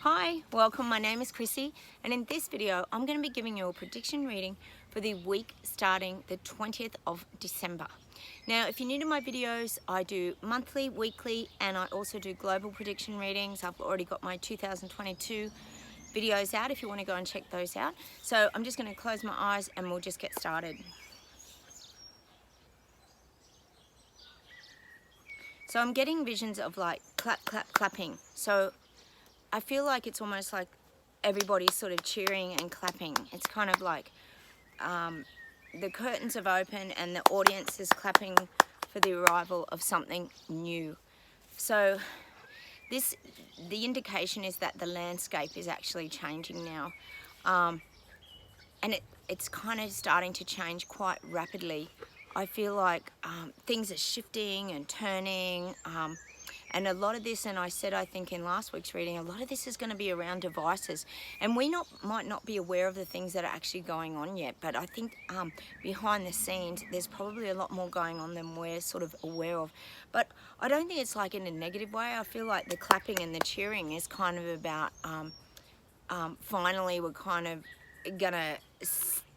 Hi, welcome. My name is Chrissy, and in this video I'm going to be giving you a prediction reading for the week starting the 20th of December. Now, if you're new to my videos, I do monthly, weekly, and I also do global prediction readings. I've already got my 2022 videos out if you want to go and check those out. So I'm just going to close my eyes and we'll just get started. So I'm getting visions of like clap, clap, clapping. So I feel like it's almost like everybody's sort of cheering and clapping. It's kind of like the curtains have opened and the audience is clapping for the arrival of something new. So the indication is that the landscape is actually changing now. And it's kind of starting to change quite rapidly. I feel like things are shifting and turning. And a lot of this, and I said I think in last week's reading, a lot of this is going to be around devices. And we might not be aware of the things that are actually going on yet, but I think behind the scenes, there's probably a lot more going on than we're sort of aware of. But I don't think it's like in a negative way. I feel like the clapping and the cheering is kind of about finally we're kind of gonna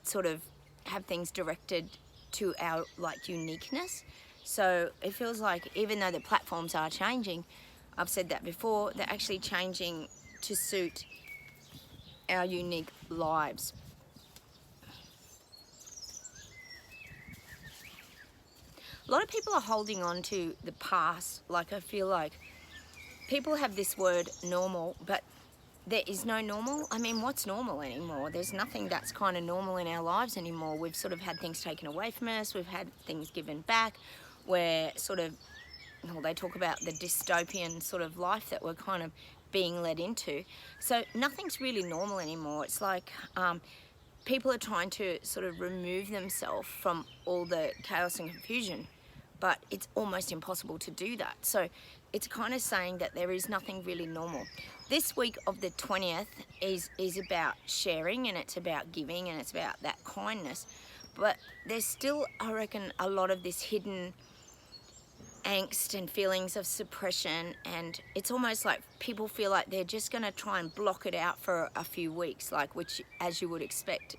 sort of have things directed to our like uniqueness. So it feels like even though the platforms are changing, I've said that before, they're actually changing to suit our unique lives. A lot of people are holding on to the past. Like I feel like people have this word normal, but there is no normal. I mean, what's normal anymore? There's nothing that's kind of normal in our lives anymore. We've sort of had things taken away from us. We've had things given back. We're sort of, well, they talk about the dystopian sort of life that we're kind of being led into. So nothing's really normal anymore. It's like people are trying to sort of remove themselves from all the chaos and confusion, but it's almost impossible to do that. So it's kind of saying that there is nothing really normal. This week of the 20th is about sharing, and it's about giving, and it's about that kindness. But there's still, I reckon, a lot of this hidden angst and feelings of suppression, and it's almost like people feel like they're just going to try and block it out for a few weeks, like, which, as you would expect,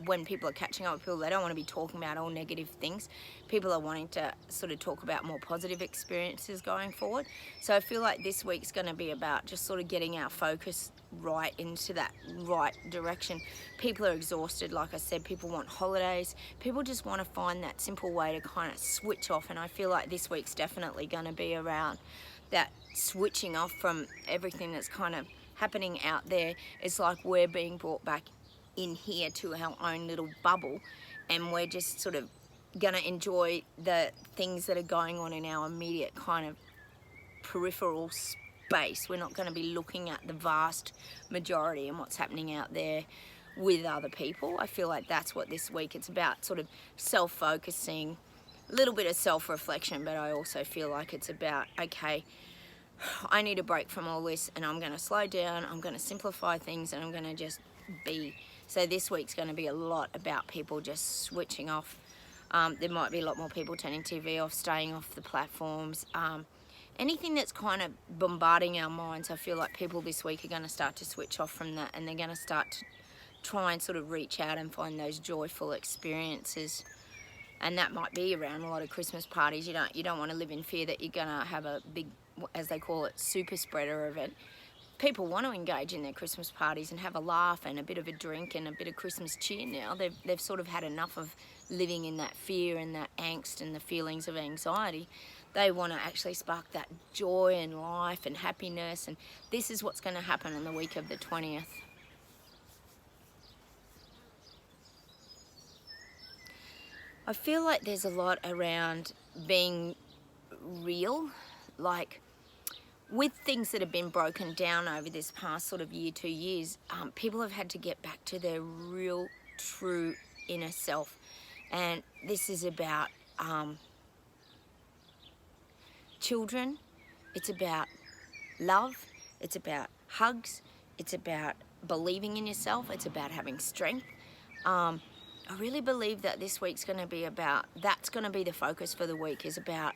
when people are catching up with people, they don't want to be talking about all negative things. People are wanting to sort of talk about more positive experiences going forward. So I feel like this week's going to be about just sort of getting our focus right into that right direction. People are exhausted, like I said. People want holidays. People just want to find that simple way to kind of switch off, and I feel like this week's definitely going to be around that switching off from everything that's kind of happening out there. It's like we're being brought back in here to our own little bubble, and we're just sort of gonna enjoy the things that are going on in our immediate kind of peripheral space. We're not going to be looking at the vast majority and what's happening out there with other people. I feel like that's what this week it's about, sort of self-focusing, a little bit of self-reflection, but I also feel like it's about, okay, I need a break from all this, and I'm going to slow down, I'm going to simplify things, and I'm going to just be. So this week's going to be a lot about people just switching off. There might be a lot more people turning TV off, staying off the platforms. Anything that's kind of bombarding our minds, I feel like people this week are going to start to switch off from that, and they're going to start to try and sort of reach out and find those joyful experiences. And that might be around a lot of Christmas parties. You don't want to live in fear that you're going to have a big, as they call it, super spreader event. People want to engage in their Christmas parties and have a laugh and a bit of a drink and a bit of Christmas cheer now. They've sort of had enough of living in that fear and that angst and the feelings of anxiety. They want to actually spark that joy and life and happiness, and this is what's going to happen on the week of the 20th. I feel like there's a lot around being real, like with things that have been broken down over this past sort of year, 2 years, people have had to get back to their real, true inner self. And this is about children, it's about love, it's about hugs, it's about believing in yourself, it's about having strength. I really believe that this week's going to be about, that's going to be the focus for the week, is about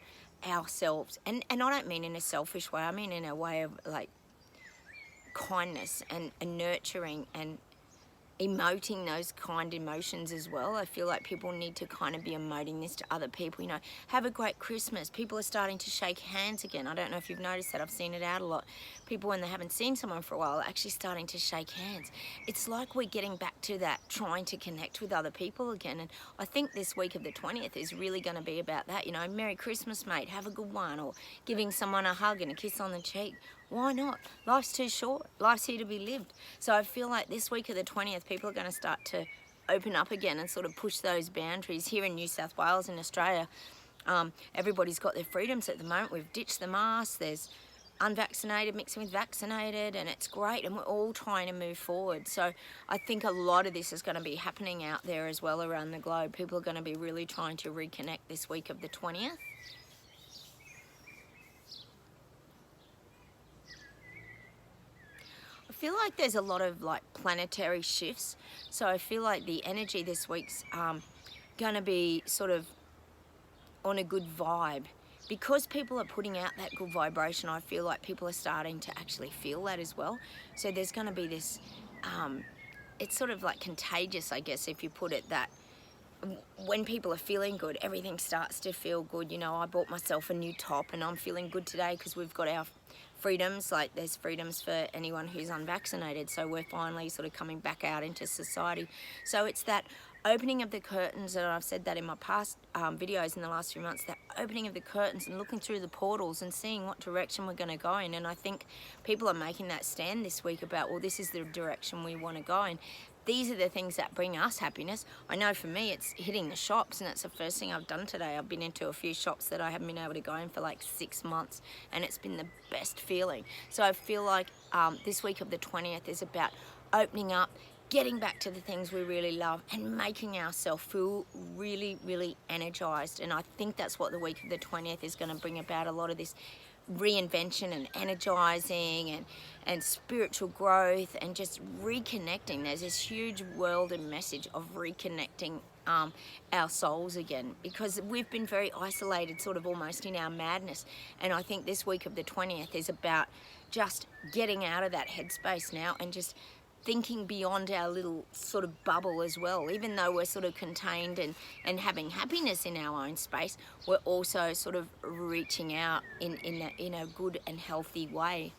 ourselves. And I don't mean in a selfish way, I mean in a way of like kindness and nurturing and emoting those kind emotions as well. I feel like people need to kind of be emoting this to other people, you know, have a great Christmas. People are starting to shake hands again. I don't know if you've noticed that. I've seen it out a lot. People, when they haven't seen someone for a while, are actually starting to shake hands. It's like we're getting back to that, trying to connect with other people again. And I think this week of the 20th is really going to be about that, you know, Merry Christmas, mate, have a good one, or giving someone a hug and a kiss on the cheek. Why not? Life's too short. Life's here to be lived. So I feel like this week of the 20th, people are going to start to open up again and sort of push those boundaries. Here in New South Wales, in Australia, everybody's got their freedoms at the moment. We've ditched the mask. There's unvaccinated mixing with vaccinated, and it's great, and we're all trying to move forward. So I think a lot of this is going to be happening out there as well around the globe. People are going to be really trying to reconnect this week of the 20th. I feel like there's a lot of like planetary shifts, so I feel like the energy this week's going to be sort of on a good vibe. Because people are putting out that good vibration, I feel like people are starting to actually feel that as well. So there's going to be this, it's sort of like contagious, I guess, if you put it, that when people are feeling good, everything starts to feel good. You know, I bought myself a new top and I'm feeling good today because we've got our freedoms. Like, there's freedoms for anyone who's unvaccinated, so we're finally sort of coming back out into society. So it's that opening of the curtains, and I've said that in my past videos in the last few months, that opening of the curtains and looking through the portals and seeing what direction we're going to go in. And I think people are making that stand this week about, well, this is the direction we want to go in. These are the things that bring us happiness. I know for me it's hitting the shops, and that's the first thing I've done today. I've been into a few shops that I haven't been able to go in for like 6 months, and it's been the best feeling. So I feel like this week of the 20th is about opening up, getting back to the things we really love, and making ourselves feel really, really energized. And I think that's what the week of the 20th is going to bring about, a lot of this reinvention and energizing and spiritual growth and just reconnecting. There's this huge world and message of reconnecting our souls again, because we've been very isolated, sort of almost in our madness. And I think this week of the 20th is about just getting out of that headspace now and just thinking beyond our little sort of bubble as well. Even though we're sort of contained and having happiness in our own space, we're also sort of reaching out in a good and healthy way.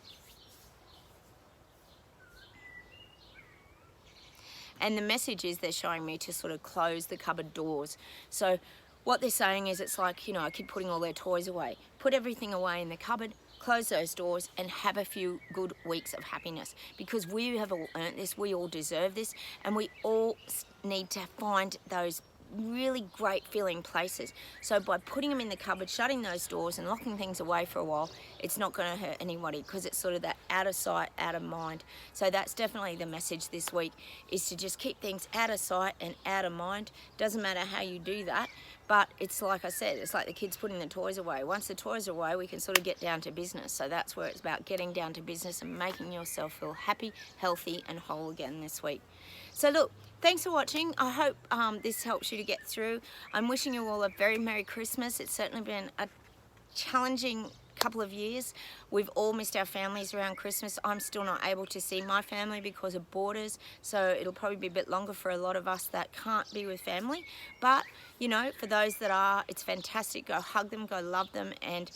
And the message is they're showing me to sort of close the cupboard doors. So what they're saying is, it's like, you know, a kid putting all their toys away. Put everything away in the cupboard, close those doors, and have a few good weeks of happiness, because we have all earned this, we all deserve this, and we all need to find those really great feeling places. So by putting them in the cupboard, shutting those doors and locking things away for a while, it's not going to hurt anybody, because it's sort of that out of sight, out of mind. So that's definitely the message this week, is to just keep things out of sight and out of mind. Doesn't matter how you do that, but it's like I said, it's like the kids putting the toys away. Once the toys are away, we can sort of get down to business. So that's where it's about, getting down to business and making yourself feel happy, healthy and whole again this week. So look, thanks for watching. I hope this helps you to get through. I'm wishing you all a very Merry Christmas. It's certainly been a challenging couple of years. We've all missed our families around Christmas. I'm still not able to see my family because of borders, so it'll probably be a bit longer for a lot of us that can't be with family. But, you know, for those that are, it's fantastic. Go hug them, go love them, and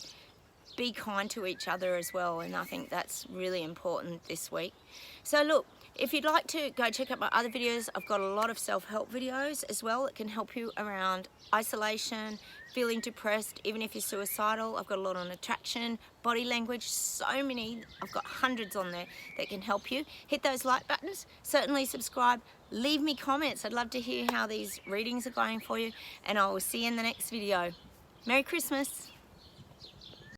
be kind to each other as well. And I think that's really important this week. So look, if you'd like to go check out my other videos, I've got a lot of self-help videos as well that can help you around isolation, feeling depressed, even if you're suicidal. I've got a lot on attraction, body language, so many. I've got hundreds on there that can help you. Hit those like buttons, certainly subscribe, leave me comments. I'd love to hear how these readings are going for you, and I will see you in the next video. Merry Christmas.